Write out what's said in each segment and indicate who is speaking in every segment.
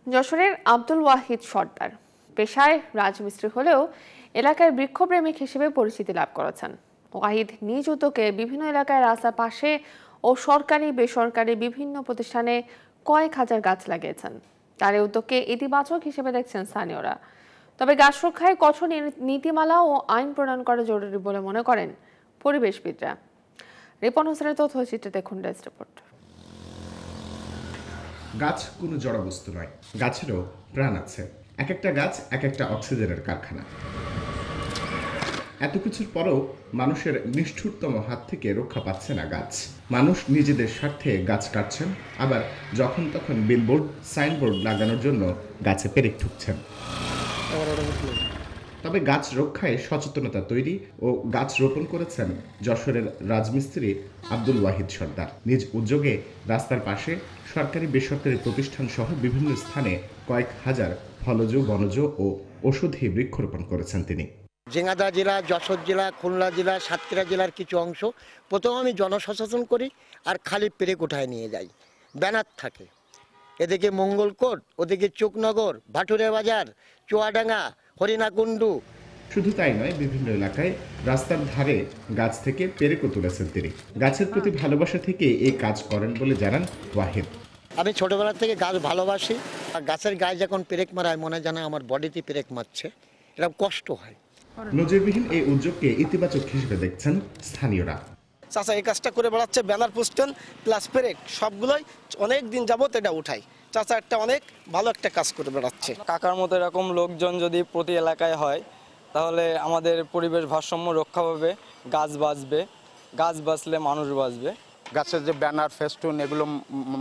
Speaker 1: যশোরের আব্দুল ওয়াহিদ সর্দার পেশায় রাজমিস্ত্রি হলেও এলাকার বৃক্ষপ্রেমিক হিসেবে পরিচিতি লাভ করেছেন। ওয়াহিদ নিজ উদ্যোগে বিভিন্ন এলাকায় রাস্তার পাশে ও সরকারি বেসরকারি বিভিন্ন প্রতিষ্ঠানে কয়েক হাজার গাছ লাগিয়েছেন। তার এই উদ্যোগকে ইতিবাচক হিসেবে দেখছেন স্থানীয়রা। তবে গাছ রক্ষায় কঠোর নীতিমালা ও আইন প্রণয়ন করা জরুরি বলে মনে করেন পরিবেশবিদরা। রিপন হোসেনের তথ্যচিত্রে দেখুন ডেস্ক রিপোর্ট।
Speaker 2: গাছ কোনো জড়বস্তু নয়, গাছেরও প্রাণ আছে। এক একটা গাছ এক একটা অক্সিজেনের কারখানা। এত কিছুর পরেও মানুষের নিষ্ঠুরতম হাত থেকে রক্ষা পাচ্ছে না গাছ। মানুষ নিজেদের স্বার্থে গাছ কাটছেন, আবার যখন তখন বিলবোর্ড সাইনবোর্ড লাগানোর জন্য গাছে পেরেক ঠুকছেন। তবে গাছ রক্ষায় সচেতনতা তৈরি ও গাছ রোপণ করেছেন যশোরের রাজমিস্ত্রি আব্দুল ওয়াহিদ সর্দার। নিজ উদ্যোগে রাস্তার পাশে সরকারি বেসরকারি প্রতিষ্ঠান সহ বিভিন্ন স্থানে কয়েক হাজার ফলজ বনজ ও ঔষধি বৃক্ষরোপণ করেছেন তিনি।
Speaker 3: ঝিনাইদহ জেলা, যশোর জেলা, খুলনা জেলা, সাতক্ষীরা জেলার কিছু অংশ প্রথমে আমি জনসচেতন করি আর খালি পেরেক উঠায় নিয়ে যাই। ব্যানার থাকে, এদিকে মঙ্গলকোট, ওদিকে চোকনগর, ভাটুরিয়া বাজার, চুয়াডাঙ্গা, হরিণাকুণ্ডু।
Speaker 2: শুধু তাই নয়, বিভিন্ন এলাকায় রাস্তার ধারে গাছ থেকে পেরেকও তুলেছেন তিনি। গাছের প্রতি ভালোবাসা থেকে এই কাজ করেন বলে জানান ওয়াহিদ।
Speaker 3: আমি ছোটবেলা থেকে গাছ ভালোবাসি, আর গাছের গায়ে যখন পেরেক মারায় মনে জানা আমার বডিতে পেরেক মারছে, এরকম কষ্ট হয়।
Speaker 2: নজিরবিহীন এই উদ্যোগকে ইতিবাচক হিসেবে দেখছেন স্থানীয়রা।
Speaker 4: চাচা এই কাজটা করে বেড়াচ্ছে, ব্যানার পোস্টার প্লাস পেরেক সবগুলোই অনেক দিন যাবত এটা উঠাই। চাচা একটা অনেক ভালো একটা কাজ করে বেড়াচ্ছে।
Speaker 5: কাকার মতো এরকম লোকজন যদি প্রতি এলাকায় হয় তাহলে আমাদের পরিবেশ ভারসাম্য রক্ষা পাবে, গাছ বাঁচবে, গাছ বাঁচলে মানুষ বাঁচবে।
Speaker 6: গাছের যে ব্যানার ফেস্টুন এগুলো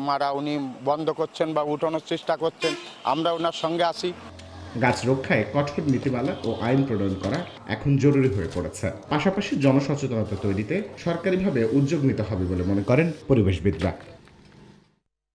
Speaker 6: মারা উনি বন্ধ করছেন বা উঠানোর চেষ্টা করছেন, আমরা ওনার সঙ্গে আছি।
Speaker 2: গাছ রক্ষায় কঠোর নীতিমালা ও আইন প্রণয়ন করা এখন জরুরি হয়ে পড়েছে। পাশাপাশি জনসচেতনতা তৈরিতে সরকারিভাবে উদ্যোগ নিতে হবে বলে মনে করেন পরিবেশবিদরা।